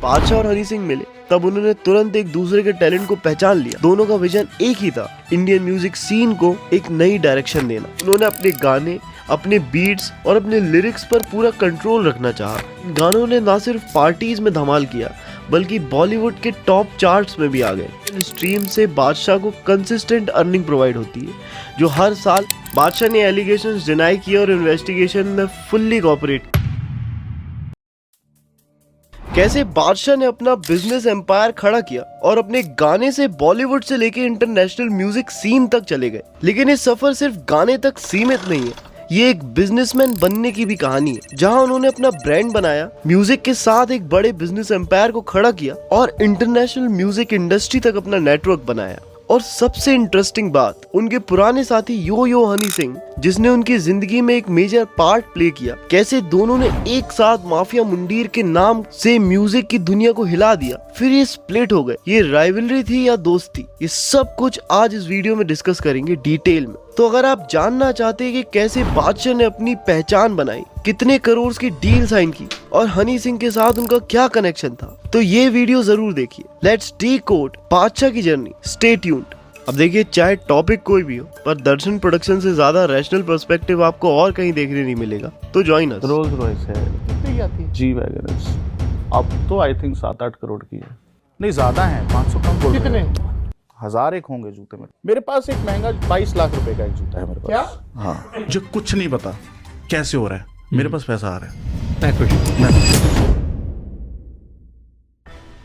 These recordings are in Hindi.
बादशाह और हनी सिंह मिले तब उन्होंने तुरंत एक दूसरे के टैलेंट को पहचान लिया। दोनों का विजन एक ही था, इंडियन म्यूजिक सीन को एक नई डायरेक्शन देना। उन्होंने अपने गाने, अपने बीट्स और अपने लिरिक्स पर पूरा कंट्रोल रखना चाहा। गानों ने ना सिर्फ पार्टीज में धमाल किया बल्कि बॉलीवुड के टॉप चार्ट्स में भी आ गए। स्ट्रीम से बादशाह को कंसिस्टेंट अर्निंग प्रोवाइड होती है जो हर साल। बादशाह ने एलिगेशंस डिनाई किए और इन्वेस्टिगेशन में फुल्ली कोऑपरेट। कैसे बादशाह ने अपना बिजनेस एम्पायर खड़ा किया और अपने गाने से बॉलीवुड से लेके इंटरनेशनल म्यूजिक सीन तक चले गए। लेकिन ये सफर सिर्फ गाने तक सीमित नहीं है, ये एक बिजनेसमैन बनने की भी कहानी है, जहां उन्होंने अपना ब्रांड बनाया, म्यूजिक के साथ एक बड़े बिजनेस एम्पायर को खड़ा किया और इंटरनेशनल म्यूजिक इंडस्ट्री तक अपना नेटवर्क बनाया। और सबसे इंटरेस्टिंग बात, उनके पुराने साथी यो यो हनी सिंह, जिसने उनकी जिंदगी में एक मेजर पार्ट प्ले किया, कैसे दोनों ने एक साथ माफिया मुंडीर के नाम से म्यूजिक की दुनिया को हिला दिया, फिर ये स्प्लिट हो गए। ये राइवलरी थी या दोस्ती, ये सब कुछ आज इस वीडियो में डिस्कस करेंगे डिटेल में। तो अगर आप जानना चाहते हैं कि कैसे बादशाह ने अपनी पहचान बनाई, कितने करोड़ की डील साइन की और हनी सिंह के साथ उनका क्या कनेक्शन था, तो ये वीडियो जरूर देखिए। लेट्स डिकोड बादशाह की जर्नी, स्टे ट्यून्ड। अब देखिए, चाहे टॉपिक कोई भी हो, पर दर्शन प्रोडक्शन से ज्यादा रैशनल पर्सपेक्टिव आपको और कहीं देखने नहीं मिलेगा। तो ज्वाइन अस। रोल्स रॉयस है, जी वैगन अब तो आई थिंक 7-8 करोड़ की है। नहीं ज्यादा है, 500 कम बोल कितने? 1000 एक होंगे जूते में। मेरे पास एक महंगा 22 लाख रुपए का एक जूता है मेरे पास। क्या? हाँ, जो कुछ नहीं पता कैसे हो रहा है, मेरे पास पैसा आ रहा है।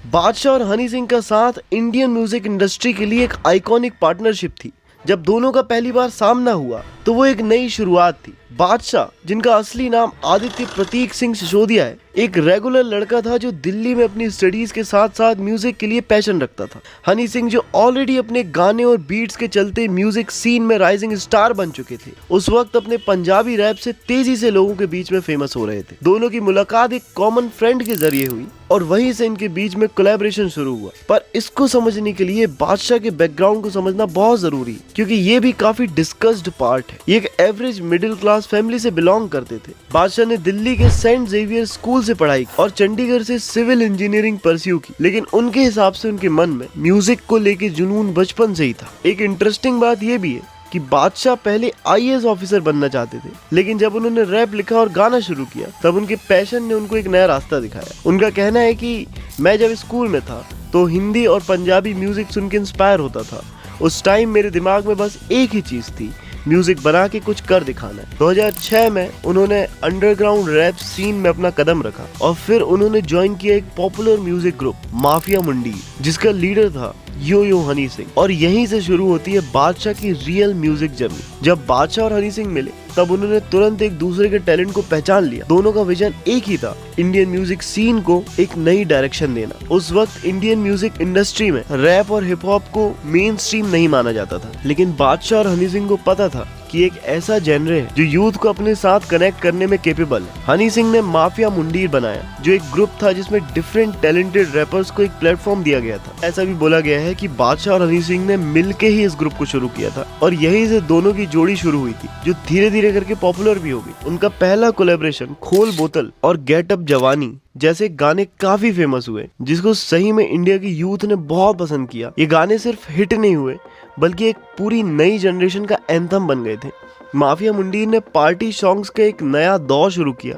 बादशाह और हनी सिंह का साथ इंडियन म्यूजिक इंडस्ट्री के लिए एक आइकॉनिक पार्टनरशिप थी। जब दोनों का पहली बार सामना हुआ तो वो एक नई शुरुआत थी। बादशाह, जिनका असली नाम आदित्य प्रतीक सिंह सिसोदिया है, एक रेगुलर लड़का था जो दिल्ली में अपनी स्टडीज के साथ साथ म्यूजिक के लिए पैशन रखता था। हनी सिंह, जो ऑलरेडी अपने गाने और बीट्स के चलते म्यूजिक सीन में राइजिंग स्टार बन चुके थे, उस वक्त अपने पंजाबी रैप से तेजी से लोगों के बीच में फेमस हो रहे थे। दोनों की मुलाकात एक कॉमन फ्रेंड के जरिए हुई और वहीं से इनके बीच में कोलैबोरेशन शुरू हुआ। पर इसको समझने के लिए बादशाह के बैकग्राउंड को समझना बहुत जरूरी है, क्योंकि ये भी काफी डिस्कस्ड पार्ट है। ये एक एवरेज मिडिल क्लास फैमिली से बिलोंग करते थे। बादशाह ने दिल्ली के सेंट जेवियर स्कूल से पढ़ाई और चंडीगढ़ से सिविल इंजीनियरिंग परस्यू की, लेकिन उनके हिसाब से उनके मन में म्यूजिक को लेके जुनून बचपन से ही था। एक इंटरेस्टिंग बात ये भी है कि बादशाह पहले आईएएस ऑफिसर बनना चाहते थे, लेकिन जब उन्होंने रैप लिखा और गाना शुरू किया तब उनके पैशन ने उनको एक नया रास्ता दिखाया। उनका कहना है कि मैं जब स्कूल में था तो हिंदी और पंजाबी म्यूजिक सुन के इंस्पायर होता था। उस टाइम मेरे दिमाग में बस एक ही चीज थी, म्यूजिक बना के कुछ कर दिखाना है। 2006 में उन्होंने अंडरग्राउंड रैप सीन में अपना कदम रखा और फिर उन्होंने ज्वाइन किया एक पॉपुलर म्यूजिक ग्रुप माफिया मुंडी, जिसका लीडर था यो यो हनी सिंह। और यहीं से शुरू होती है बादशाह की रियल म्यूजिक जर्नी। जब बादशाह और हनी सिंह मिले तब उन्होंने तुरंत एक दूसरे के टैलेंट को पहचान लिया। दोनों का विजन एक ही था, इंडियन म्यूजिक सीन को एक नई डायरेक्शन देना। उस वक्त इंडियन म्यूजिक इंडस्ट्री में रैप और हिप हॉप को मेन स्ट्रीम नहीं माना जाता था, लेकिन बादशाह और हनी सिंह को पता था कि एक ऐसा जेनरे है जो यूथ को अपने साथ कनेक्ट करने में केपेबल है। हनी सिंह ने माफिया मुंडीर बनाया, जो एक ग्रुप था जिसमें डिफरेंट टैलेंटेड रैपर्स को एक प्लेटफॉर्म दिया गया था। ऐसा भी बोला गया है कि बादशाह और हनी सिंह ने मिलके ही इस ग्रुप को शुरू किया था और यहीं से दोनों की जोड़ी शुरू हुई थी, जो धीरे धीरे करके पॉपुलर भी हो गई। उनका पहला कोलैबोरेशन खोल बोतल और गेट अप जवानी जैसे गाने काफी फेमस हुए, जिसको सही में इंडिया की यूथ ने बहुत पसंद किया। ये गाने सिर्फ हिट नहीं हुए बल्कि एक पूरी नई जनरेशन का एंथम बन गए थे। माफिया मुंडीर ने पार्टी सॉन्ग्स का एक नया दौर शुरू किया,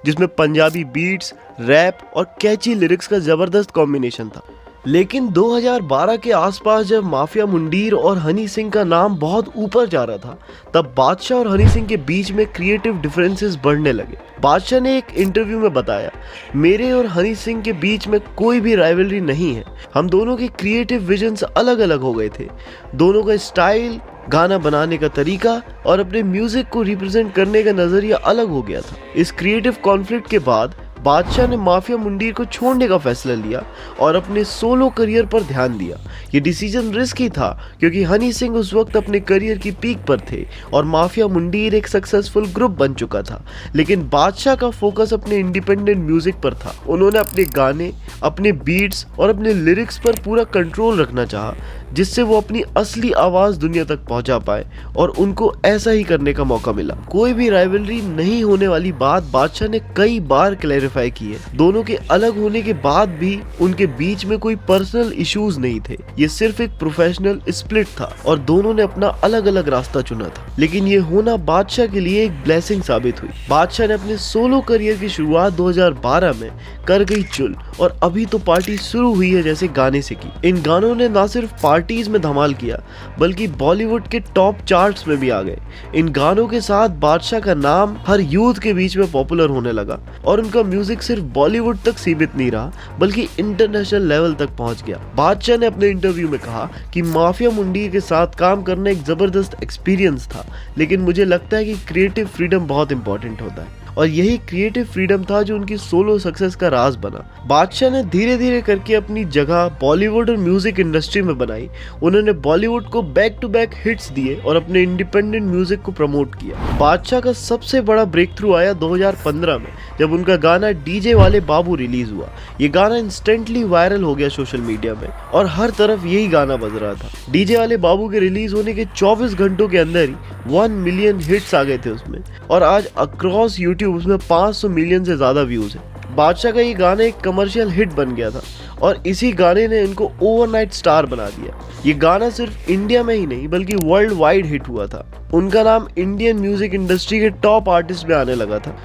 जिसमें पंजाबी बीट्स, रैप और कैची लिरिक्स का जबरदस्त कॉम्बिनेशन था। लेकिन 2012 के आसपास जब माफिया मुंडीर और हनी सिंह का नाम बहुत ऊपर जा रहा था, तब बादशाह और हनी सिंह के बीच में क्रिएटिव डिफरेंसेस बढ़ने लगे। बादशाह ने एक इंटरव्यू में बताया, मेरे और हनी सिंह के बीच में कोई भी राइवलरी नहीं है, हम दोनों के क्रिएटिव विजन्स अलग अलग हो गए थे। दोनों का स्टाइल, गाना बनाने का तरीका और अपने म्यूजिक को रिप्रेजेंट करने का नजरिया अलग हो गया था। इस क्रिएटिव कॉन्फ्लिक्ट के बाद बादशाह ने माफिया मुंडीर को छोड़ने का फैसला लिया और अपने सोलो करियर पर ध्यान दिया। ये डिसीजन रिस्की था क्योंकि हनी सिंह उस वक्त अपने करियर की पीक पर थे और माफिया मुंडीर एक सक्सेसफुल ग्रुप बन चुका था, लेकिन बादशाह का फोकस अपने इंडिपेंडेंट म्यूजिक पर था। उन्होंने अपने गाने, अपने बीट्स और अपने लिरिक्स पर पूरा कंट्रोल रखना चाहा, जिससे वो अपनी असली आवाज दुनिया तक पहुंचा पाए और उनको ऐसा ही करने का मौका मिला। कोई भी राइवलरी नहीं होने वाली बात बादशाह ने कई बार क्लैरिफाई की है। दोनों के अलग होने के बाद भी उनके बीच में कोई पर्सनल इश्यूज नहीं थे। ये सिर्फ एक प्रोफेशनल स्प्लिट था और दोनों ने अपना अलग अलग रास्ता चुना था। लेकिन ये होना बादशाह के लिए एक ब्लेसिंग साबित हुई। बादशाह ने अपने सोलो करियर की शुरुआत 2012 में कर गई चुल और अभी तो पार्टी शुरू हुई है जैसे गाने से की। इन गानों ने ना सिर्फ पार्टीज में धमाल किया बल्कि बॉलीवुड के टॉप चार्ट्स में भी आ गए। इन गानों के साथ बादशाह का नाम हर यूथ के बीच में पॉपुलर होने लगा और उनका म्यूजिक सिर्फ बॉलीवुड तक सीमित नहीं रहा बल्कि इंटरनेशनल लेवल तक पहुंच गया। बादशाह ने अपने इंटरव्यू में कहा कि माफिया मुंडी के साथ काम करना एक जबरदस्त एक्सपीरियंस था, लेकिन मुझे लगता है कि क्रिएटिव फ्रीडम बहुत इंपॉर्टेंट होता है और यही क्रिएटिव फ्रीडम था जो उनकी सोलो सक्सेस का राज बना। बादशाह ने धीरे धीरे करके अपनी जगह बॉलीवुड और म्यूजिक इंडस्ट्री में बनाई। उन्होंने बॉलीवुड को बैक टू बैक हिट्स दिए और अपने इंडिपेंडेंट म्यूजिक को प्रमोट किया। बादशाह का सबसे बड़ा ब्रेक थ्रू आया 2015 में जब उनका गाना डीजे वाले बाबू रिलीज हुआ। ये गाना इंस्टेंटली वायरल हो गया सोशल मीडिया में और हर तरफ यही गाना बज रहा था। डीजे वाले बाबू के रिलीज होने के 24 घंटों के अंदर ही 1 मिलियन हिट्स आ गए थे उसमें और आज अक्रॉस यूट्यूब उसमें 500 मिलियन से ज्यादा व्यूज है। बादशाह का ये गाना एक कमर्शियल हिट बन गया था और इसी गाने ने इनको ओवरनाइट स्टार बना दिया। ये गाना सिर्फ इंडिया में ही नहीं बल्कि वर्ल्ड वाइड हिट हुआ था। उनका नाम इंडियन म्यूजिक इंडस्ट्री के टॉप आर्टिस्ट में आने लगा था।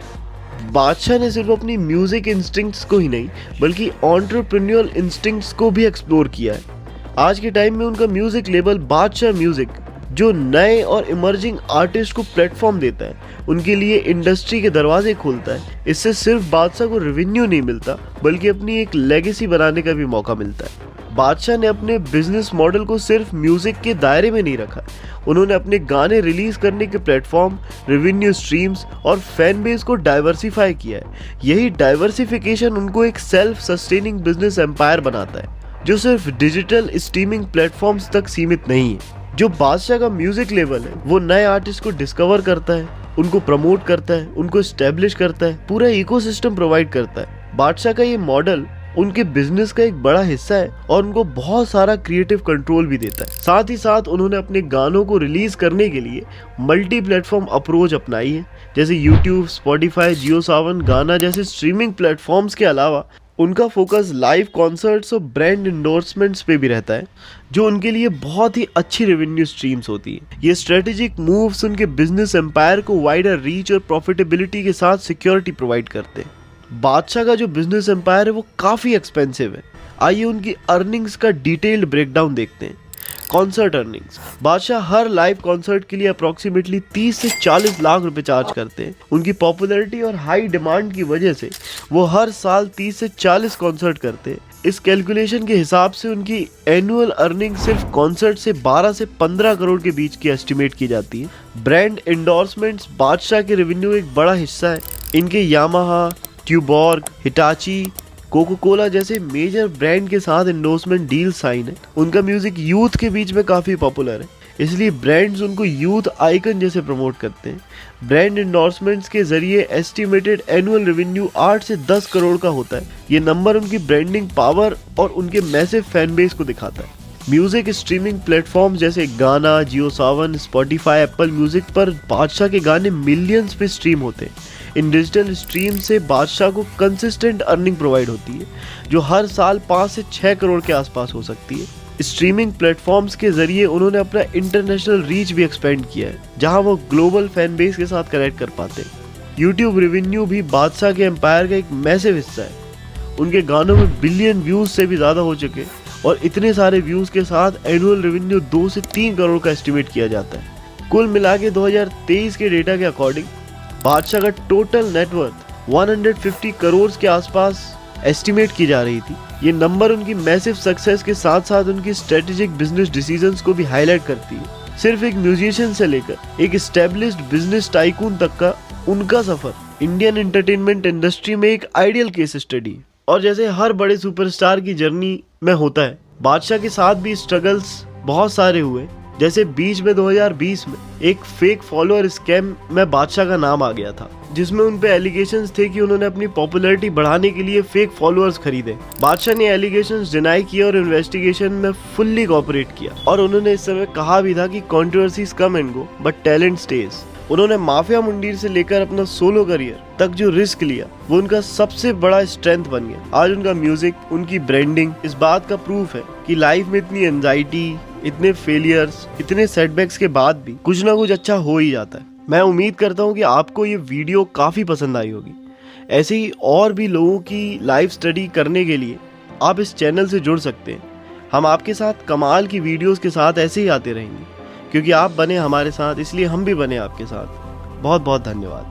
बादशाह ने सिर्फ अपनी म्यूजिक इंस्टिंक्ट्स को ही नहीं बल्कि एंटरप्रेन्योरल इंस्टिंक्ट्स को भी एक्सप्लोर किया है। आज के टाइम में उनका म्यूजिक लेबल बादशाह म्यूजिक जो नए और इमर्जिंग आर्टिस्ट को प्लेटफॉर्म देता है, उनके लिए इंडस्ट्री के दरवाजे खोलता है। इससे सिर्फ बादशाह को रेवेन्यू नहीं मिलता बल्कि अपनी एक लेगेसी बनाने का भी मौका मिलता है। बादशाह ने अपने बिजनेस मॉडल को सिर्फ म्यूजिक के दायरे में नहीं रखा। उन्होंने अपने गाने रिलीज करने के प्लेटफॉर्म, रेवेन्यू स्ट्रीम्स और फैन बेस को डाइवर्सिफाई किया है। यही डाइवर्सिफिकेशन उनको एक सेल्फ सस्टेनिंग बिजनेस एम्पायर बनाता है जो सिर्फ डिजिटल स्ट्रीमिंग प्लेटफॉर्म्स तक सीमित नहीं है। जो बादशाह का म्यूजिक लेवल है वो नए आर्टिस्ट को डिस्कवर करता है, उनको प्रमोट करता है, उनको एस्टेब्लिश करता है, पूरा इकोसिस्टम प्रोवाइड करता है। बादशाह का ये मॉडल उनके बिजनेस का एक बड़ा हिस्सा है और उनको बहुत सारा क्रिएटिव कंट्रोल भी देता है। साथ ही साथ उन्होंने अपने गानों को रिलीज करने के लिए मल्टी प्लेटफॉर्म अप्रोच अपनाई है, जैसे यूट्यूब, स्पॉटिफाई, जियो सावन, गाना जैसे स्ट्रीमिंग प्लेटफॉर्म्स के अलावा उनका फोकस लाइव कॉन्सर्ट्स और ब्रांड इंडोर्समेंट्स पे भी रहता है, जो उनके लिए बहुत ही अच्छी रेवेन्यू स्ट्रीम्स होती है। ये स्ट्रेटेजिक मूव्स उनके बिजनेस एम्पायर को वाइडर रीच और प्रॉफिटेबिलिटी के साथ सिक्योरिटी प्रोवाइड करते हैं। बादशाह का जो बिजनेस एम्पायर है वो काफ़ी एक्सपेंसिव है। आइए उनकी अर्निंग्स का डिटेल्ड ब्रेकडाउन देखते हैं। Concert earnings. बादशाह हर लाइव कॉन्सर्ट के लिए अप्रोक्सीमेटली 30 से 40 लाख रुपए चार्ज करते हैं। उनकी पॉपुलैरिटी और हाई डिमांड की वजह से वो हर साल 30 से 40 कॉन्सर्ट करते हैं। इस कैलकुलेशन के हिसाब से उनकी एनुअल अर्निंग सिर्फ कॉन्सर्ट से 12 से 15 करोड़ के बीच की एस्टिमेट की जाती है। ब्रांड एंडोर्समेंट्स बादशाह के रेवेन्यू एक बड़ा हिस्सा है। इनके Yamaha, Tuborg, Hitachi, cocoa Cola जैसे मेजर ब्रांड के साथ एंडोर्समेंट डील साइन है। उनका म्यूजिक यूथ के बीच में काफ़ी पॉपुलर है, इसलिए ब्रांड्स उनको यूथ आइकन जैसे प्रमोट करते हैं। ब्रांड एंडोर्समेंट्स के जरिए एस्टिमेटेड एनुअल रेवेन्यू 8 से 10 करोड़ का होता है। ये नंबर उनकी ब्रांडिंग पावर और उनके मैसिव फैन बेस को दिखाता है। म्यूजिक स्ट्रीमिंग प्लेटफॉर्म जैसे गाना, जियो सावन, स्पॉटिफाई, एप्पल म्यूजिक पर बादशाह के गाने मिलियंस पे स्ट्रीम होते हैं। इन डिजिटल स्ट्रीम से बादशाह को कंसिस्टेंट अर्निंग प्रोवाइड होती है, जो हर साल 5 से 6 करोड़ के आसपास हो सकती है। स्ट्रीमिंग प्लेटफॉर्म्स के जरिए उन्होंने अपना इंटरनेशनल रीच भी एक्सपेंड किया है, जहां वो ग्लोबल फैन बेस के साथ कनेक्ट कर पाते हैं। यूट्यूब रेवेन्यू भी बादशाह के एम्पायर का एक मैसिव हिस्सा है। उनके गानों में बिलियन व्यूज से भी ज़्यादा हो चुके और इतने सारे व्यूज के साथ एनुअल रेवेन्यू 2 से 3 करोड़ का एस्टिमेट किया जाता है। कुल मिला के 2023 के डेटा के अकॉर्डिंग बादशाह का टोटल नेटवर्थ 150 करोड़ के आसपास एस्टिमेट की जा रही थी। ये नंबर उनकी मैसिव सक्सेस के साथ साथ उनकी स्ट्रेटेजिक बिजनेस डिसीजंस को भी हाईलाइट करती है। सिर्फ एक म्यूजिशियन से लेकर एक एस्टेब्लिश्ड बिजनेस टाइकून तक का उनका सफर इंडियन एंटरटेनमेंट इंडस्ट्री में एक आइडियल केस स्टडी है। और जैसे हर बड़े सुपरस्टार की जर्नी में होता है, बादशाह के साथ भी स्ट्रगल्स बहुत सारे हुए, जैसे बीच में 2020 में एक फेक फॉलोअर स्कैम में बादशाह का नाम आ गया था, जिसमें उन पे एलिगेशंस थे कि उन्होंने अपनी पॉपुलैरिटी बढ़ाने के लिए फेक फॉलोअर्स खरीदे। बादशाह ने एलिगेशंस डिनाई किया और इन्वेस्टिगेशन में फुल्ली कोऑपरेट किया, और उन्होंने इस समय कहा भी था कि controversies come and go but talent stage. उन्होंने माफिया मुंडीर से लेकर अपना सोलो करियर तक जो रिस्क लिया वो उनका सबसे बड़ा स्ट्रेंथ बन गया। आज उनका म्यूजिक, उनकी ब्रांडिंग इस बात का प्रूफ है कि लाइफ में इतनी एंजाइटी, इतने फेलियर्स, इतने सेटबैक्स के बाद भी कुछ ना कुछ अच्छा हो ही जाता है। मैं उम्मीद करता हूँ कि आपको ये वीडियो काफी पसंद आई होगी। ऐसे ही और भी लोगों की लाइफ स्टडी करने के लिए आप इस चैनल से जुड़ सकते हैं। हम आपके साथ कमाल की वीडियोस के साथ ऐसे ही आते रहेंगे, क्योंकि आप बने हमारे साथ, इसलिए हम भी बने आपके साथ। बहुत बहुत धन्यवाद।